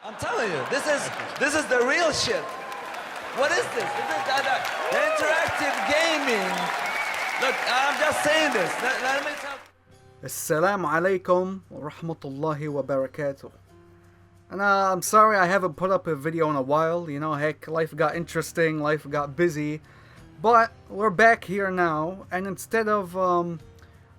I'm telling you, this is the real shit. What is this? This is the interactive gaming. Look, I'm just saying this. Let me tell. Assalamu alaikum wa rahmatullahi wa barakatuh. And I'm sorry I haven't put up a video in a while. You know, heck, life got interesting, life got busy. But we're back here now, and instead of,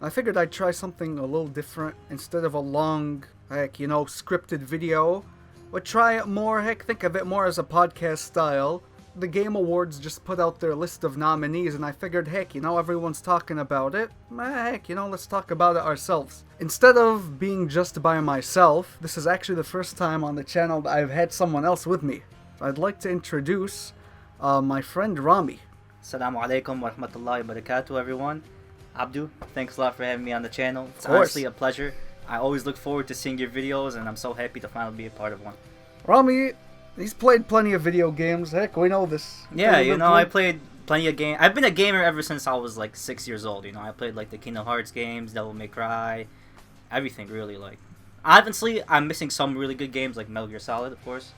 I figured I'd try something a little different. Instead of a long, heck, you know, scripted video, we'll try it more, heck, think of it more as a podcast style. The Game Awards just put out their list of nominees, and I figured, heck, you know, everyone's talking about it. Heck, you know, let's talk about it ourselves. Instead of being just by myself, this is actually the first time on the channel that I've had someone else with me. I'd like to introduce my friend Rami. Assalamu alaikum wa rahmatullahi wa barakatuh, everyone. Abdu, thanks a lot for having me on the channel. It's honestly a pleasure. I always look forward to seeing your videos, and I'm so happy to finally be a part of one. Rami, he's played plenty of video games. Heck, we know this. Yeah, you know, I played plenty of games. I've been a gamer ever since I was like 6 years old. You know, I played like the Kingdom Hearts games, Devil May Cry, everything really. Like, obviously, I'm missing some really good games like Metal Gear Solid, of course.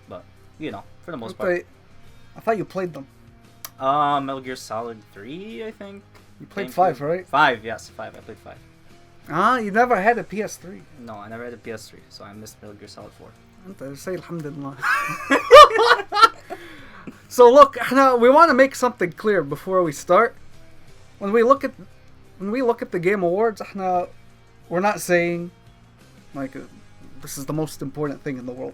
But you know, for the most part. I thought you played them. Metal Gear Solid 3, I think. You played 5, right? 5, yes, 5. I played 5. Ah, you never had a PS3. No, I never had a PS3, so I missed Metal Gear Solid 4. Say alhamdulillah. So look, we want to make something clear before we start. When we look at the Game Awards, we're not saying like this is the most important thing in the world.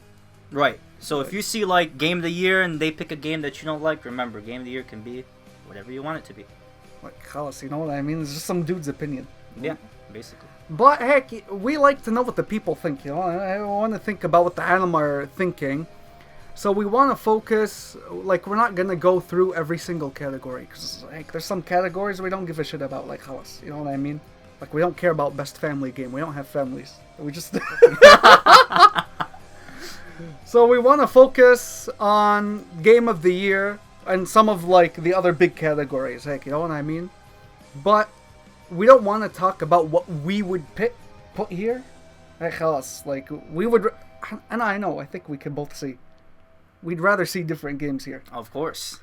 Right. So if you see like Game of the Year and they pick a game that you don't like, remember, Game of the Year can be whatever you want it to be. Like, khalas, you know what I mean? It's just some dude's opinion. Yeah, basically. But heck, we like to know what the people think, you know? I want to think about what the anime are thinking. So we want to focus, like, we're not going to go through every single category. Because, like, there's some categories we don't give a shit about, like, khalas, you know what I mean? Like, we don't care about best family game. We don't have families. We just... So we want to focus on Game of the Year and some of, like, the other big categories, heck, you know what I mean? But we don't want to talk about what we would put here. Like, we would, and I know, I think we can both see. We'd rather see different games here. Of course.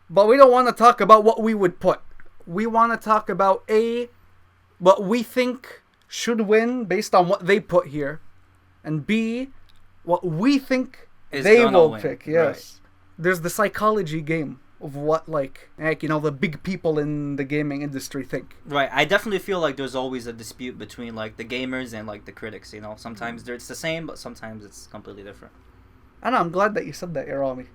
But we don't want to talk about what we would put. We want to talk about what we think should win based on what they put here. And B, what we think they will pick. Yes. Right. There's the psychology game of what, like, heck, you know, the big people in the gaming industry think. Right. I definitely feel like there's always a dispute between, like, the gamers and, like, the critics, you know? Sometimes it's the same, but sometimes it's completely different. And I'm glad that you said that, Rami.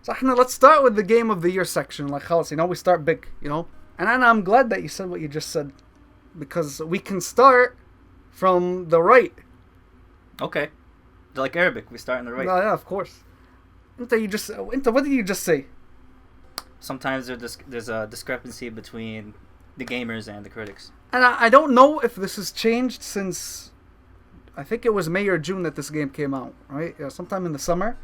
So, let's start with the Game of the Year section. Like, khalas, you know, we start big, you know? And I'm glad that you said what you just said. Because we can start from the right. Okay. Like Arabic, we start on the right. Yeah, of course. What did you just say? Sometimes there's a discrepancy between the gamers and the critics. And I don't know if this has changed since, I think it was May or June that this game came out, right? Yeah, sometime in the summer.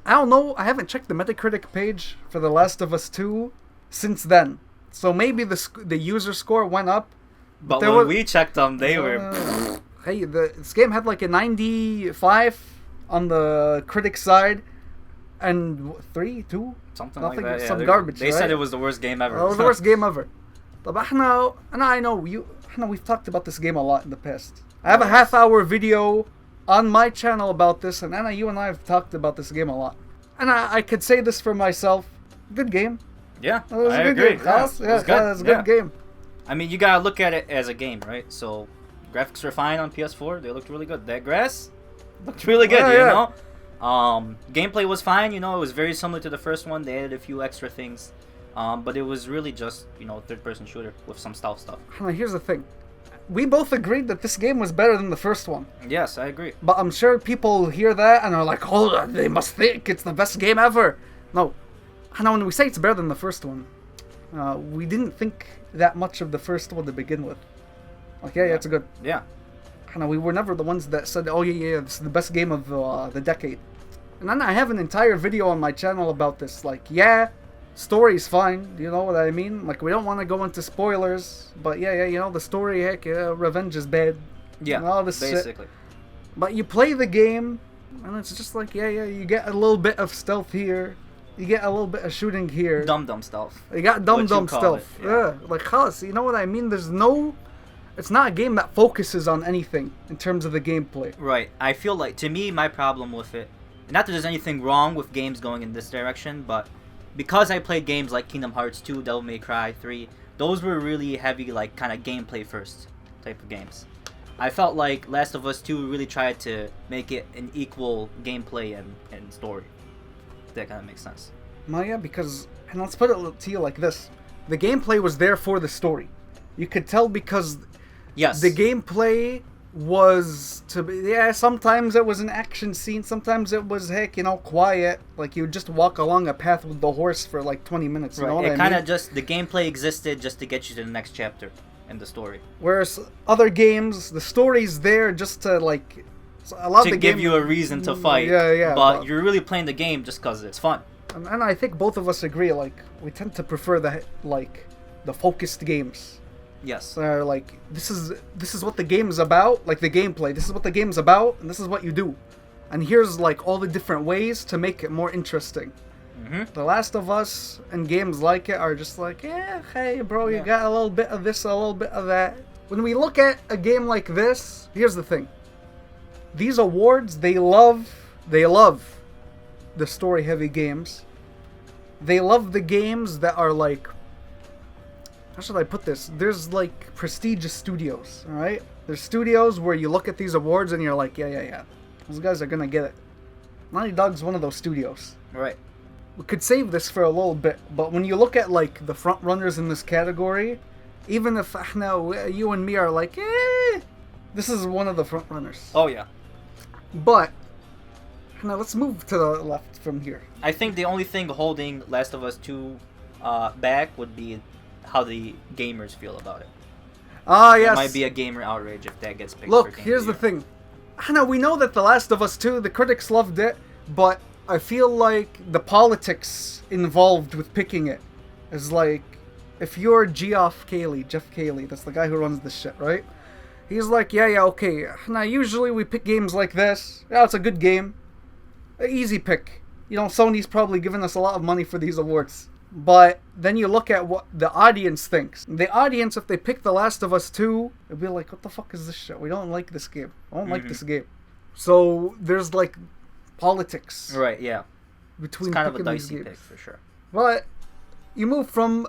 I don't know, I haven't checked the Metacritic page for The Last of Us 2 since then. So maybe the user score went up. But when we checked them, they were... Hey, this game had like a 95 on the critic side, and 3, 2? Something Nothing, like that, some yeah. Garbage, They right? said it was the worst game ever. It was the worst game ever. But I know we've talked about this game a lot in the past. I have a half-hour video on my channel about this, and Anna, you and I have talked about this game a lot. And I could say this for myself. Good game. Yeah, it was I a good agree. game. Yeah, It was a good game. I mean, you gotta look at it as a game, right? So, graphics were fine on PS4. They looked really good. That grass looked really good, you know? Gameplay was fine, you know, it was very similar to the first one. They added a few extra things. But it was really just, you know, third-person shooter with some stealth stuff. Here's the thing. We both agreed that this game was better than the first one. Yes, I agree. But I'm sure people hear that and are like, oh, they must think it's the best game ever. No. When we say it's better than the first one, we didn't think that much of the first one to begin with. Like, yeah, it's good. Yeah. We were never the ones that said, oh yeah, this is the best game of the decade. And then I have an entire video on my channel about this. Like, yeah, story's fine, you know what I mean? Like, we don't want to go into spoilers, but yeah, you know, the story, heck, revenge is bad. Yeah, and all this basically. shit. But you play the game, And it's just like, yeah, you get a little bit of stealth here. You get a little bit of shooting here. Dum-dum stealth. You got dum-dum stealth. It, yeah. Like, khalas, you know what I mean? There's no... It's not a game that focuses on anything in terms of the gameplay. Right. I feel like, to me, my problem with it, not that there's anything wrong with games going in this direction, but because I played games like Kingdom Hearts 2, Devil May Cry 3, those were really heavy, like, kind of gameplay first type of games. I felt like Last of Us 2 really tried to make it an equal gameplay and story. If that kind of makes sense. Well, yeah, because, and let's put it to you like this. The gameplay was there for the story. You could tell because yes, the gameplay was to be, yeah, sometimes it was an action scene, sometimes it was, heck, you know, quiet. Like, you would just walk along a path with the horse for like 20 minutes, you know what I mean? It kind of just, the gameplay existed just to get you to the next chapter in the story. Whereas other games, the story's there just to, like, a lot of the give game, you a reason to fight. Yeah. But you're really playing the game just because it's fun. And I think both of us agree, like, we tend to prefer the focused games. Yes. So, like, this is what the game is about, like the gameplay. This is what the game's about, and this is what you do. And here's, like, all the different ways to make it more interesting. Mm-hmm. The Last of Us and games like it are just like, yeah, hey, bro, you got a little bit of this, a little bit of that. When we look at a game like this, here's the thing. These awards, they love the story-heavy games. They love the games that are like, how should I put this? There's like prestigious studios, alright? There's studios where you look at these awards and you're like, yeah. Those guys are gonna get it. Naughty Dog's one of those studios. Right. We could save this for a little bit, but when you look at like the front runners in this category, even if you and me are like, this is one of the front runners. Oh yeah. But now let's move to the left from here. I think the only thing holding Last of Us 2 back would be how the gamers feel about it. Ah, yes. There might be a gamer outrage if that gets picked. Look, here's the thing. Now, we know that The Last of Us 2, the critics loved it, but I feel like the politics involved with picking it is like, if you're Jeff Keighley, that's the guy who runs this shit, right? He's like, yeah, okay. Now, usually we pick games like this. Yeah, it's a good game. An easy pick. You know, Sony's probably given us a lot of money for these awards. But then you look at what the audience thinks. The audience, if they pick The Last of Us 2, they'll be like, what the fuck is this shit? We don't like this game. I don't like this game. So there's like politics. Right, yeah. Between it's kind of a these dicey games. pick for sure. But you move from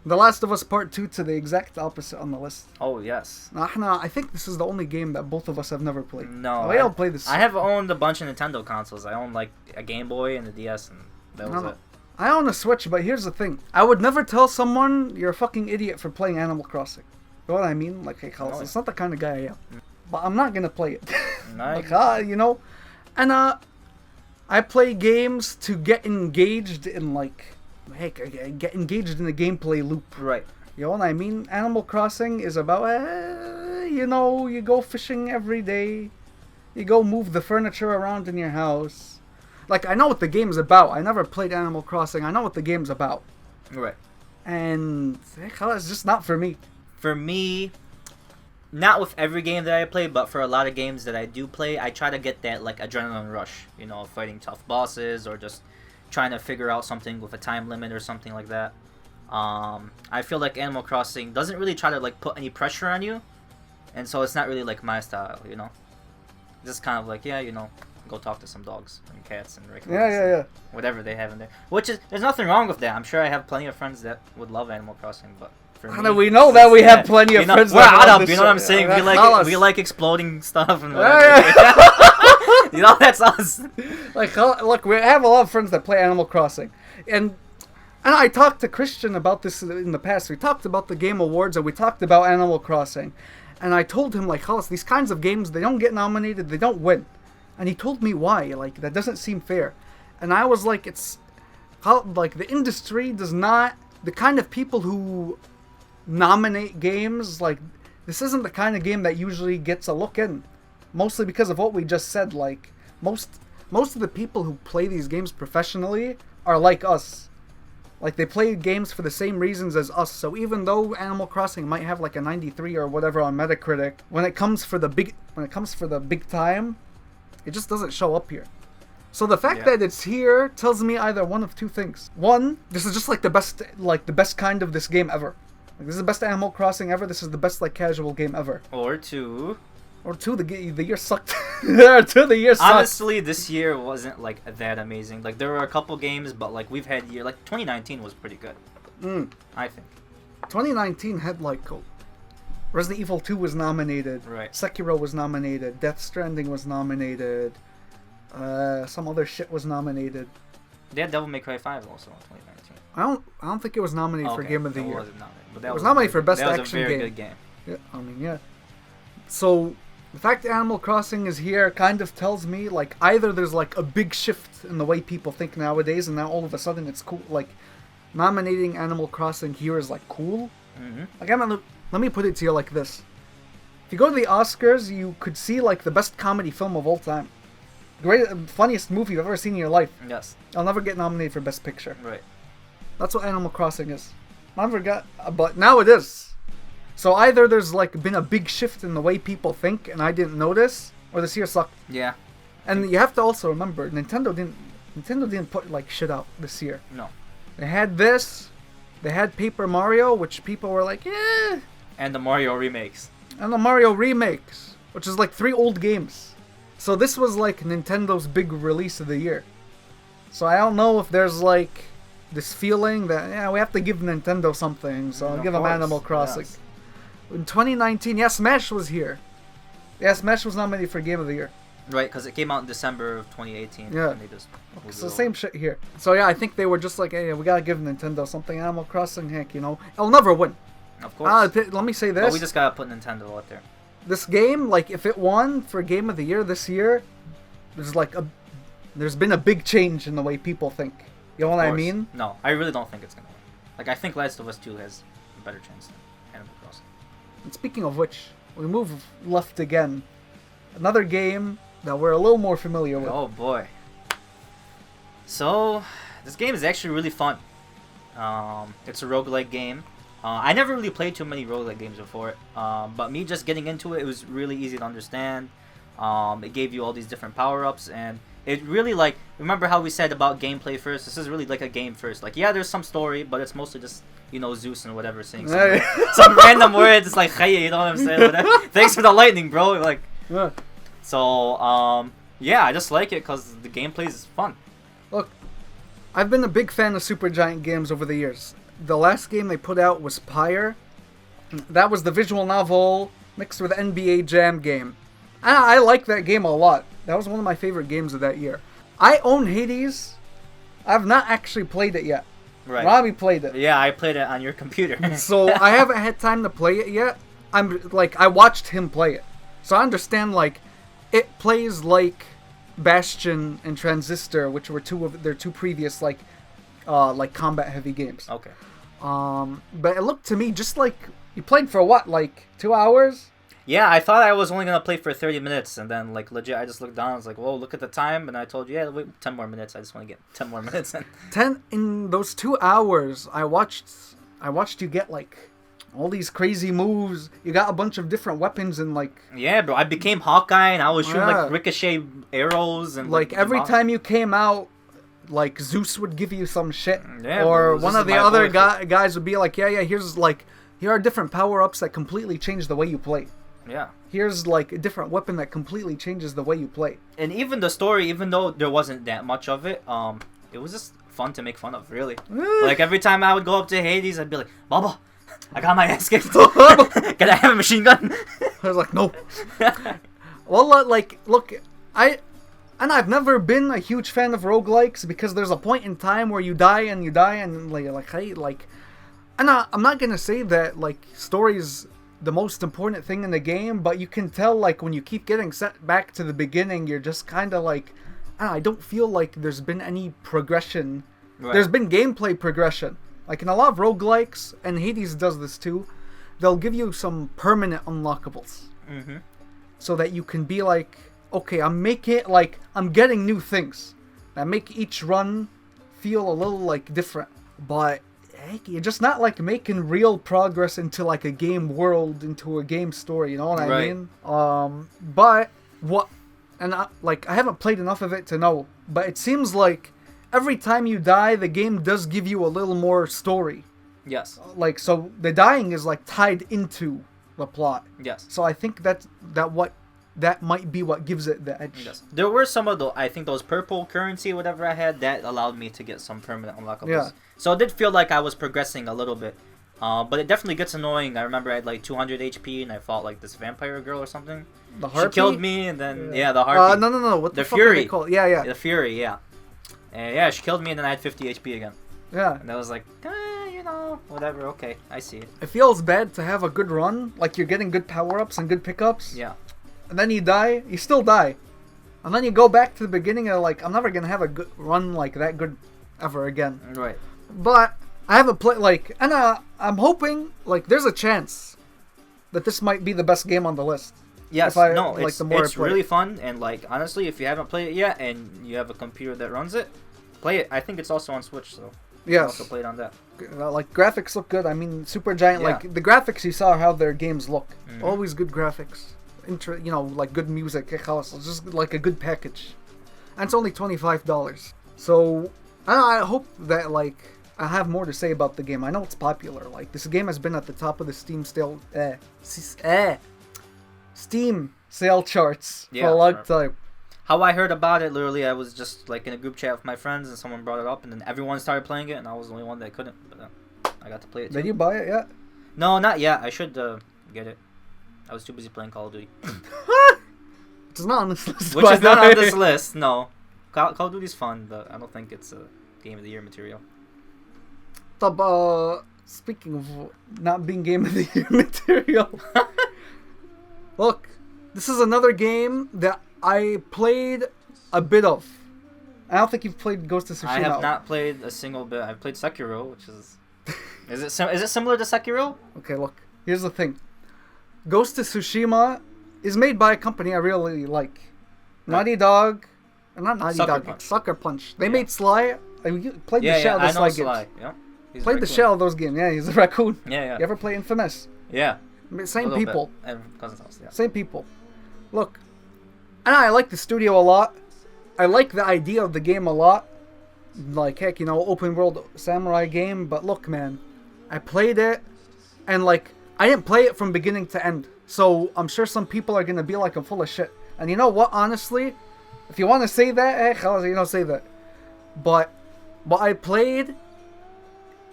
The Last of Us Part 2 to the exact opposite on the list. Oh, yes. I think this is the only game that both of us have never played. No. I don't play this. I have owned a bunch of Nintendo consoles. I own like a Game Boy and a DS, and that was it. I own a Switch, but here's the thing. I would never tell someone you're a fucking idiot for playing Animal Crossing. You know what I mean? Like, hey, Carlos, it's not the kind of guy I am. But I'm not gonna play it. Nice. Like, you know? And, I play games to get engaged in, like, heck, I get engaged in the gameplay loop. Right. You know what I mean? Animal Crossing is about, you know, you go fishing every day. You go move the furniture around in your house. Like, I know what the game's about. I never played Animal Crossing. I know what the game's about. Right. And it's just not for me. For me, not with every game that I play, but for a lot of games that I do play, I try to get that, like, adrenaline rush. You know, fighting tough bosses or just trying to figure out something with a time limit or something like that. I feel like Animal Crossing doesn't really try to, like, put any pressure on you. And so it's not really, like, my style, you know? Just kind of like, yeah, you know, go talk to some dogs and cats and raccoons. Yeah. Whatever they have in there. Which is, there's nothing wrong with that. I'm sure I have plenty of friends that would love Animal Crossing, but for me, We know that we have plenty of friends we're that love Arab, this you know what I'm shit. saying? We like exploding stuff and whatever. Yeah. You know, that's us. Like, look, we have a lot of friends that play Animal Crossing. And I talked to Christian about this in the past. We talked about the Game Awards and we talked about Animal Crossing. And I told him, like, these kinds of games, they don't get nominated, they don't win. And he told me why. Like, that doesn't seem fair. And I was like, it's like the industry does not, the kind of people who nominate games, like, this isn't the kind of game that usually gets a look in. Mostly because of what we just said. Like, most of the people who play these games professionally are like us. Like, they play games for the same reasons as us. So even though Animal Crossing might have like a 93 or whatever on Metacritic, when it comes for the big time, It just doesn't show up here. So the fact Yeah. that it's here tells me either one of two things. One, this is just like the best kind of this game ever. Like, this is the best Animal Crossing ever. This is the best like casual game ever. Or two. Or two, the year sucked. Or two, the year sucked. Honestly, this year wasn't like that amazing. Like there were a couple games, but like we've had year like 2019 was pretty good. I think. 2019 had like Resident Evil 2 was nominated. Right. Sekiro was nominated. Death Stranding was nominated. Some other shit was nominated. They had Devil May Cry 5 also in 2019. I don't think it was nominated for Game of the it Year. wasn't nominated, but that It was nominated for Best that Action was a very Game. good game. Yeah, I mean, yeah. So the fact that Animal Crossing is here kind of tells me like either there's like a big shift in the way people think nowadays, and now all of a sudden it's cool. Like nominating Animal Crossing here is like cool. Like let me put it to you like this: if you go to the Oscars, you could see like the best comedy film of all time, funniest movie you've ever seen in your life. Yes. I'll never get nominated for Best Picture. Right. That's what Animal Crossing is. Never got, but now it is. So either there's like been a big shift in the way people think, and I didn't notice, or this year sucked. Yeah. And you have to also remember, Nintendo didn't put like shit out this year. No. They had this, they had Paper Mario, which people were like, eh, And the Mario remakes. and the Mario remakes, which is like 3 old games. So this was like Nintendo's big release of the year. So I don't know if there's like this feeling that we have to give Nintendo something, so I'll Of give them course, Animal Crossing. yes. In 2019, Smash was here. Yeah, Smash was nominated for Game of the Year. Right, because it came out in December of 2018. Yeah. And they just moved So it over. same shit here. So yeah, I think they were just like, hey, we gotta give Nintendo something. Animal Crossing, heck, it'll never win. Of course. Let me say But this: we just gotta put Nintendo out there. this game, like, if it won for Game of the Year this year, there's been a big change in the way people think. You know what I Of course. mean? No, I really don't think it's gonna win. Like I think Last of Us 2 has a better chance than Animal Crossing. And speaking of which, we move left again. Another game that we're a little more familiar with. Oh boy. So, this game is actually really fun. It's a roguelike game. I never really played too many roguelike games before, but me just getting into it, it was really easy to understand. It gave you all these different power-ups, and it really, like, remember how we said about gameplay first? This is really like a game first. Like, yeah, there's some story, but it's mostly just, Zeus and whatever saying some random words. It's like, hey, you know what I'm saying? Whatever. Thanks for the lightning, bro. Like, Yeah. so, yeah, I just like it because the gameplay is fun. Look, I've been a big fan of Supergiant games over the years. The last game they put out was Pyre. That was the visual novel mixed with NBA Jam game. I like that game a lot. That was one of my favorite games of that year. I own Hades. I've not actually played it yet. Right. Rami played it. Yeah, I played it on your computer. So I haven't had time to play it yet. I watched him play it. So I understand, like, it plays like Bastion and Transistor, which were their two previous, like combat heavy games. Okay. But it looked to me just like you played for what, like 2 hours? Yeah, I thought I was only gonna play for 30 minutes, and then like legit, I just looked down. I was like, "Whoa, look at the time!" And I told you, "Yeah, wait 10 more minutes. I just want to get 10 more minutes." And In those 2 hours, I watched you get like all these crazy moves. You got a bunch of different weapons and like. yeah, bro, I became Hawkeye, and I was shooting Yeah. like ricochet arrows and Like every time you came out, like Zeus would give you some shit, Yeah, or bro, one Zeus of is the my other boy. guys would be like, yeah, here are different power ups that completely change the way you play. Yeah. Here's like a different weapon that completely changes the way you play. And even the story, even though there wasn't that much of it, it was just fun to make fun of, really. Like every time I would go up to Hades, I'd be like, "Baba, I got my ass kicked. Can I have a machine gun?" I was like, no. Well, look, I've never been a huge fan of roguelikes because there's a point in time where you die and I'm not gonna say that like story's the most important thing in the game, but you can tell like when you keep getting set back to the beginning, you're just kind of like, I don't feel like there's been any progression. Right. There's been gameplay progression. Like in a lot of roguelikes, and Hades does this too, they'll give you some permanent unlockables. Mm-hmm. So that you can be like, okay, I'm getting new things that make each run feel a little like different. But heck, you're just not like making real progress into like a game world, into a game story, you know what I Right. mean? But and I haven't played enough of it to know, but it seems like every time you die, the game does give you a little more story. Yes. Like, so the dying is like tied into the plot. Yes. So I think that might be what gives it the edge. Yes. There were some of I think those purple currency, whatever I had, that allowed me to get some permanent unlockables. Yeah. So it did feel like I was progressing a little bit. But it definitely gets annoying. I remember I had like 200 HP and I fought like this vampire girl or something. The harpy? She killed me and then, the harpy. No. What the fuck Fury. are they called? Yeah. The Fury, yeah. And yeah, she killed me and then I had 50 HP again. Yeah. And I was like, whatever, okay, I see it. It feels bad to have a good run, like you're getting good power-ups and good pickups. Yeah. And then you die, you still die. And then you go back to the beginning and like, I'm never gonna have a good run like that good ever again. Right. But I haven't played, and I'm hoping, there's a chance that this might be the best game on the list. Yes, it's really fun, and honestly, if you haven't played it yet and you have a computer that runs it, play it. I think it's also on Switch, so you can also play it on that. Graphics look good. I mean, Supergiant, the graphics you saw how their games look. Mm-hmm. Always good graphics. Good music. It's just like a good package. And it's only $25. So, I hope that, I have more to say about the game. I know it's popular. This game has been at the top of the Steam sale charts for a long time. How I heard about it, literally, I was just in a group chat with my friends, and someone brought it up, and then everyone started playing it, and I was the only one that couldn't. But I got to play it too. Did you buy it yet? No, not yet. I should get it. I was too busy playing Call of Duty. Which is not on this list. Which is not on this list. No, Call of Duty's fun, but I don't think it's a Game of the Year material. Speaking of not being Game of the Year material, look, this is another game that I played a bit of. I don't think you've played Ghost of Tsushima. I have not played a single bit. I've played Sekiro, which is... Is it similar to Sekiro? Okay, look. Here's the thing. Ghost of Tsushima is made by a company I really like. Naughty Dog. Not Naughty Sucker Dog. Punch. Sucker Punch. They made Sly. I played the shell of the Sly games. Yeah. Played the shell of those games. Yeah, he's a raccoon. Yeah. You ever play Infamous? Yeah. Same people. Cousin's house, yeah. Same people. Look. And I like the studio a lot. I like the idea of the game a lot. Heck, open world samurai game. But look, man. I played it. And I didn't play it from beginning to end. So I'm sure some people are going to be like, I'm full of shit. And you know what, honestly? If you want to say that, say that. But what I played,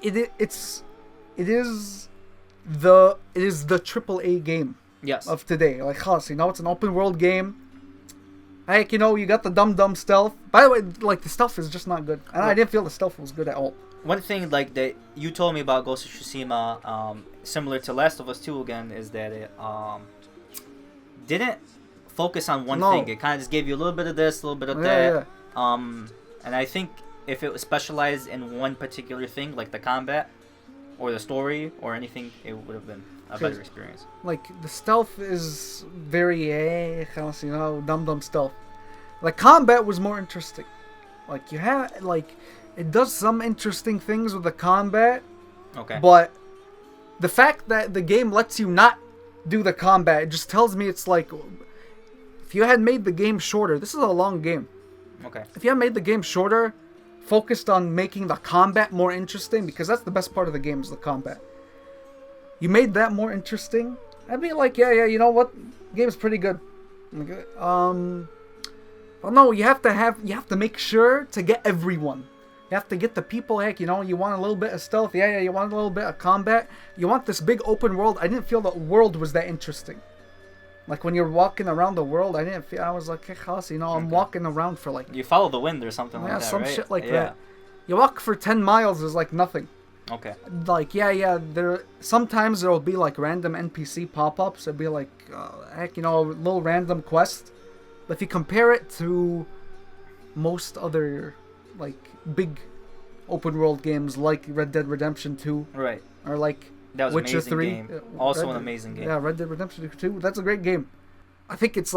it is the AAA game. Yes. Of today. It's an open world game. Heck, you got the dumb stealth. By the way, the stealth is just not good. And I didn't feel the stealth was good at all. One thing that you told me about Ghost of Tsushima, similar to Last of Us 2 again, is that it didn't focus on one thing. It kind of just gave you a little bit of this, a little bit of that. Yeah. And I think if it was specialized in one particular thing, like the combat or the story or anything, it would have been a better experience. The stealth is very dumb stealth. Combat was more interesting. You have it does some interesting things with the combat. Okay. But the fact that the game lets you not do the combat, it just tells me it's if you had made the game shorter, this is a long game. Okay. If you had made the game shorter, focused on making the combat more interesting, because that's the best part of the game is the combat. You made that more interesting, I'd be yeah, you know what? The game's pretty good. Well, no, you have to make sure to get everyone. You have to get the people, heck, you want a little bit of stealth, yeah, you want a little bit of combat. You want this big open world. I didn't feel the world was that interesting. When you're walking around the world, I was hey, I'm walking around for You follow the wind or something like that, some right? shit like that. You walk for 10 miles is nothing. Okay. Sometimes there will be random NPC pop-ups. It'll be heck, a little random quest. But if you compare it to most other big open world games like Red Dead Redemption 2, right, or that was Witcher amazing 3, game. Also an amazing game. Yeah, Red Dead Redemption 2, that's a great game. I think it's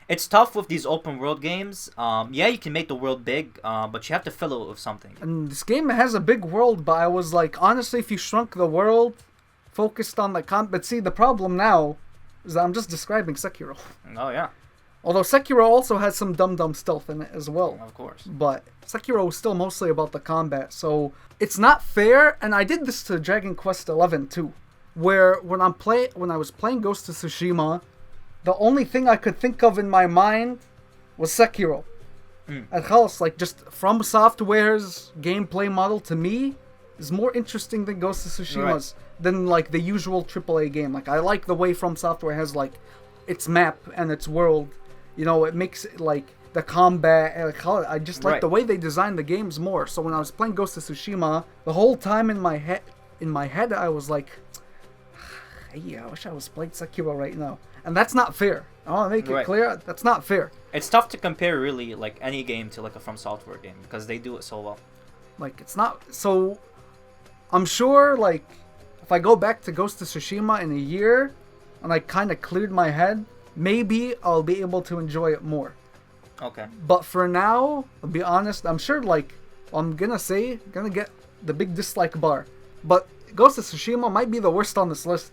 it's tough with these open world games. Yeah, you can make the world big, but you have to fill it with something. And this game has a big world, but I was honestly, if you shrunk the world, focused on but see, the problem now is that I'm just describing Sekiro. Oh yeah. Although Sekiro also has some dumb stealth in it as well. Of course. But Sekiro is still mostly about the combat, so it's not fair. And I did this to Dragon Quest XI too, where when I was playing Ghost of Tsushima, the only thing I could think of in my mind was Sekiro. And خلاص, like, just From Software's gameplay model to me is more interesting than Ghost of Tsushima's, than like the usual AAA game. Like, I like the way From Software has like its map and its world. You know, it makes it like the combat. I just like the way they design the games more. So when I was playing Ghost of Tsushima, the whole time in my head, I was like, "Hey, I wish I was playing Sekiro right now." And that's not fair. I want to make it clear. That's not fair. It's tough to compare really like any game to like a From Software game because they do it so well. Like, it's not so. I'm sure like if I go back to Ghost of Tsushima in a year, and I kind of cleared my head, maybe I'll be able to enjoy it more. Okay. But for now, I'll be honest, I'm sure like I'm gonna get the big dislike bar. But Ghost of Tsushima might be the worst on this list.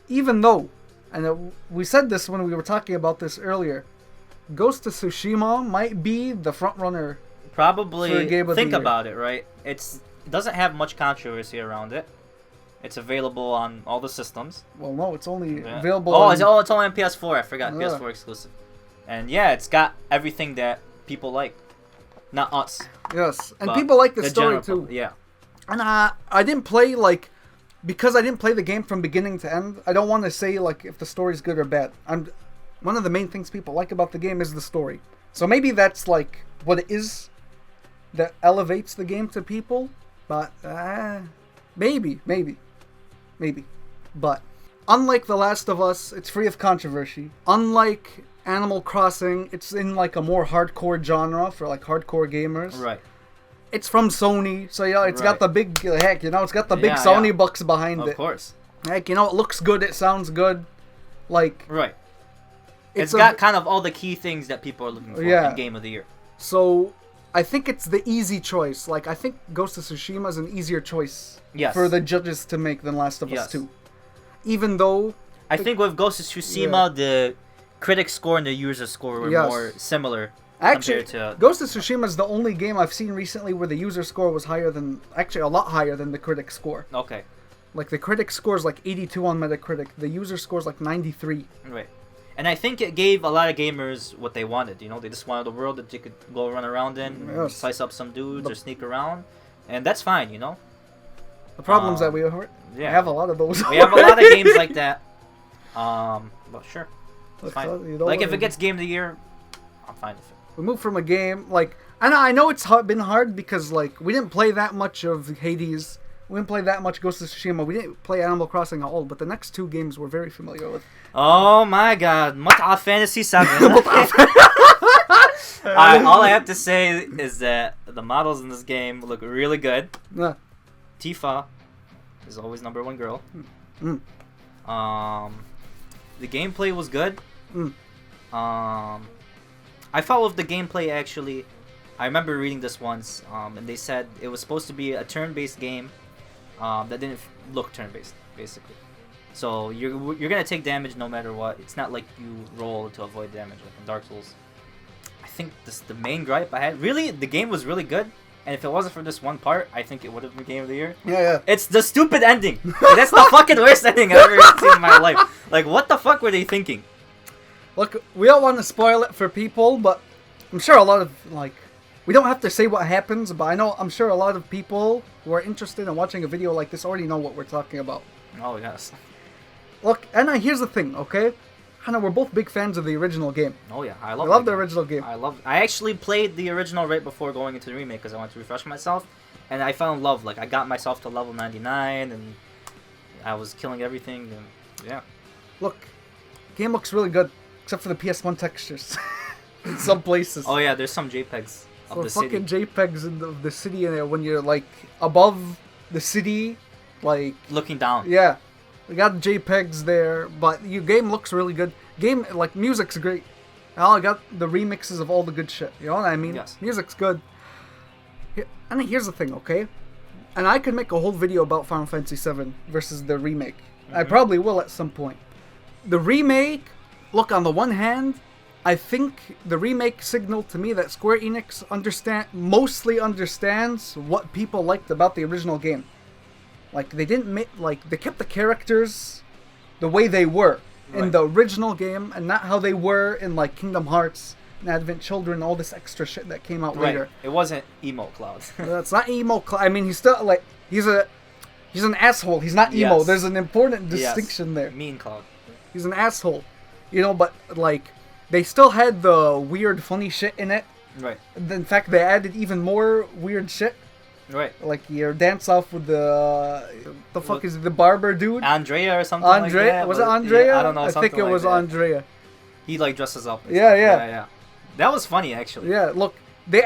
Even though, and we said this when we were talking about this earlier, Ghost of Tsushima might be the front runner. Probably. For a game of Think the year. about it, right? It doesn't have much controversy around it. It's available on all the systems. Well, no, it's only available. It's only on PS4. I forgot, PS4 exclusive. And yeah, it's got everything that people like, not us. Yes, and people like the story too. Yeah. And I didn't play because I didn't play the game from beginning to end. I don't want to say like if the story's good or bad. One of the main things people like about the game is the story. So maybe that's like what it is that elevates the game to people. But maybe. But unlike The Last of Us, it's free of controversy. Unlike Animal Crossing, it's in like a more hardcore genre for like hardcore gamers. Right. It's from Sony, so yeah, it's got the big it's got the big Sony bucks behind it. Of course. Heck, it looks good, it sounds good. Like, right. It's got kind of all the key things that people are looking for in Game of the Year. So, I think it's the easy choice. Like, I think Ghost of Tsushima is an easier choice for the judges to make than Last of Us 2. Even though... I think with Ghost of Tsushima, the critic score and the user score were more similar. Actually, Ghost of Tsushima is the only game I've seen recently where the user score was higher than... Actually, a lot higher than the critic score. Okay. Like, the critic score is like 82 on Metacritic. The user score is like 93. Right. And I think it gave a lot of gamers what they wanted. You know, they just wanted a world that you could go run around in, slice up some dudes or sneak around. And that's fine, you know? The problem is that we have a lot of those. We have a lot of games like that. But sure. It's fine. Like, if it gets Game of the Year, I'm fine with it. We moved from a game, like... And I know it's been hard because, like, we didn't play that much of Hades. We didn't play that much Ghost of Tsushima. We didn't play Animal Crossing at all. But the next two games we're very familiar with. Oh my god. Mut'a Fantasy 7. All I have to say is that the models in this game look really good. Yeah. Tifa is always #1 girl. The gameplay was good. I followed the gameplay actually. I remember reading this once, and they said it was supposed to be a turn-based game that didn't look turn-based, basically. So you're gonna take damage no matter what. It's not like you roll to avoid damage like in Dark Souls. I think this the main gripe I had. Really, the game was really good, and if it wasn't for this one part, I think it would have been Game of the Year. Yeah. It's the stupid ending. That's the fucking worst ending I've ever seen in my life. Like, what the fuck were they thinking? Look, we don't want to spoil it for people, but I'm sure a lot of, like... We don't have to say what happens, but I'm sure a lot of people who are interested in watching a video like this already know what we're talking about. Oh, yes. Look, Anna, here's the thing, okay? Hannah, we're both big fans of the original game. Oh, yeah. I love the original game. I actually played the original right before going into the remake because I wanted to refresh myself, and I fell in love. Like, I got myself to level 99, and I was killing everything, and yeah. Look, game looks really good, except for the PS1 textures in some places. Oh, yeah, there's some JPEGs. So fucking JPEGs in the city when you're like above the city, like looking down. Yeah, we got JPEGs there, but your game looks really good. Game like music's great. I got the remixes of all the good shit. You know what I mean? Yes. Music's good. And here's the thing, okay? And I could make a whole video about Final Fantasy VII versus the remake. I probably will at some point. The remake, look, on the one hand, I think the remake signaled to me that Square Enix mostly understands what people liked about the original game. Like, they didn't make, like, they kept the characters the way they were in the original game, and not how they were in, like, Kingdom Hearts and Advent Children, all this extra shit that came out later. It wasn't emo Cloud. It's not emo Cloud. I mean, he's still, like, he's an asshole. He's not emo. Yes. There's an important distinction there. Mean Cloud. He's an asshole. You know, but, like, they still had the weird, funny shit in it. Right. In fact, they added even more weird shit. Right. Like your dance off with the fuck is it, the barber dude? Andrea or something like that. Was it Andrea? Yeah, I don't know. I think it was Andrea. He like dresses up. Yeah. That was funny actually. Yeah, look, they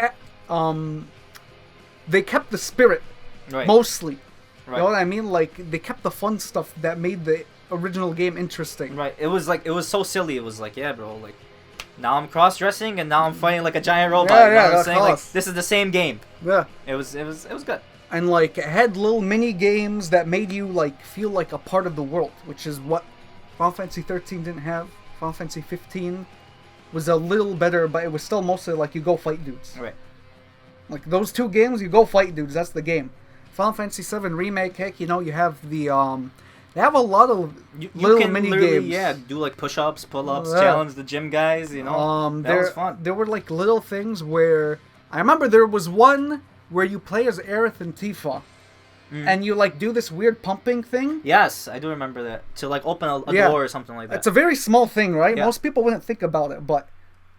kept the spirit mostly. Right. You know what I mean? Like they kept the fun stuff that made the original game interesting. Right. It was so silly. It was like, yeah, bro, like now I'm cross-dressing and now I'm fighting like a giant robot. Yeah, you know what I'm saying? course. Like this is the same game. Yeah. It was good. And like it had little mini games that made you like feel like a part of the world, which is what Final Fantasy 13 didn't have. Final Fantasy 15 was a little better, but it was still mostly like you go fight dudes. Right. Like those two games, you go fight dudes. That's the game. Final Fantasy 7 Remake, heck, you know, you have the they have a lot of little can mini literally, games. Yeah, do like push-ups, pull-ups, challenge the gym guys. You know, that was fun. There were like little things where I remember there was one where you play as Aerith and Tifa, and you like do this weird pumping thing. Yes, I do remember that. To like open a door or something like that. It's a very small thing, right? Yeah. Most people wouldn't think about it, but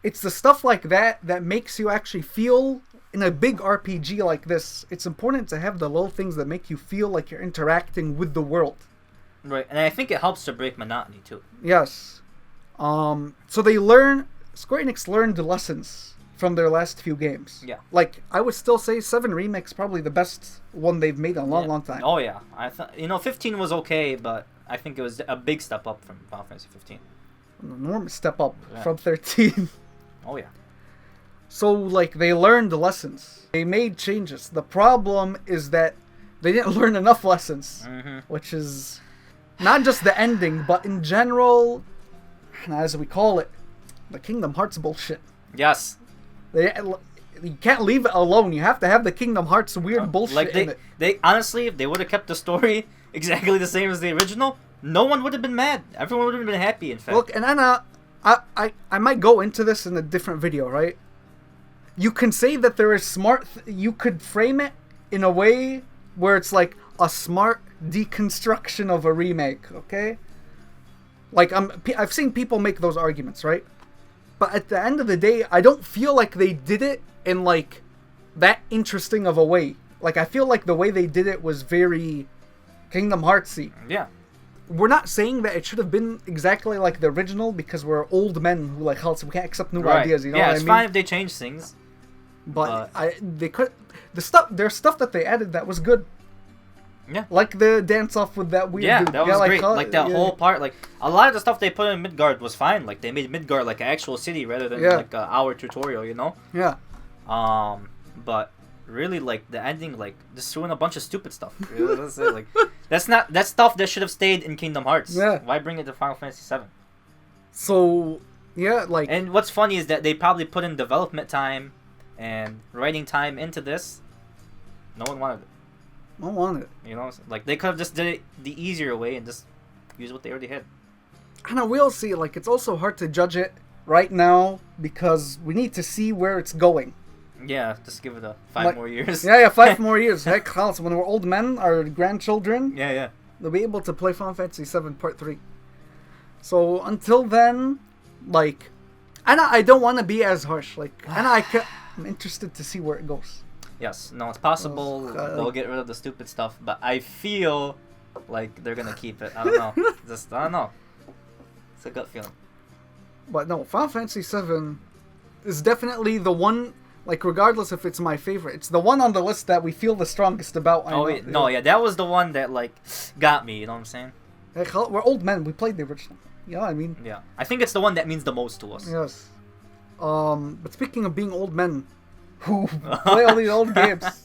it's the stuff like that that makes you actually feel. In a big RPG like this, it's important to have the little things that make you feel like you're interacting with the world. Right, and I think it helps to break monotony too. Yes. So Square Enix learned the lessons from their last few games. Yeah. Like, I would still say 7 Remake's probably the best one they've made in a long time. Oh yeah, I thought 15 was okay, but I think it was a big step up from Final Fantasy 15. An enormous step up from 13. Oh yeah. So, like, they learned the lessons. They made changes. The problem is that they didn't learn enough lessons, which is not just the ending, but in general, as we call it, the Kingdom Hearts bullshit. Yes. You can't leave it alone. You have to have the Kingdom Hearts weird bullshit in it. They honestly, if they would have kept the story exactly the same as the original, no one would have been mad. Everyone would have been happy, in fact. Look, and Anna, I might go into this in a different video, right? You can say that there is you could frame it in a way where it's like a smart deconstruction of a remake, okay? Like, I've seen people make those arguments, right? But at the end of the day, I don't feel like they did it in, like, that interesting of a way. Like, I feel like the way they did it was very Kingdom Heartsy. Yeah. We're not saying that it should have been exactly like the original because we're old men who like hell, so we can't accept new ideas. You know what I mean? Yeah, it's fine if they change things. But they could there's stuff that they added that was good. Yeah. Like the dance off with that weird dude. That was like, great. Like that whole part, like a lot of the stuff they put in Midgard was fine. Like they made Midgard like an actual city rather than like an hour tutorial, you know? Yeah. But really, like the ending, like just doing a bunch of stupid stuff. Really, that's it. Like that's stuff that should have stayed in Kingdom Hearts. Yeah. Why bring it to Final Fantasy VII? So yeah, like. And what's funny is that they probably put in development time and writing time into this. No one wanted it. No one wanted it. You know, like they could have just did it the easier way and just use what they already had. And I will see, like, it's also hard to judge it right now because we need to see where it's going. Yeah, just give it 5 more years. Yeah, 5 more years. Heck, Klaus, when we're old men, our grandchildren, yeah, they'll be able to play Final Fantasy VII Part 3. So until then, like, and I don't want to be as harsh. Like, and I'm interested to see where it goes. Yes, no, it's possible they'll get rid of the stupid stuff, but I feel like they're gonna keep it. I don't know. I don't know. It's a gut feeling. But no, Final Fantasy VII is definitely the one. Like, regardless if it's my favorite, it's the one on the list that we feel the strongest about. That was the one that like got me. You know what I'm saying? Heck, we're old men. We played the original. You know what I mean? Yeah, I think it's the one that means the most to us. Yes. But speaking of being old men who play all these old games,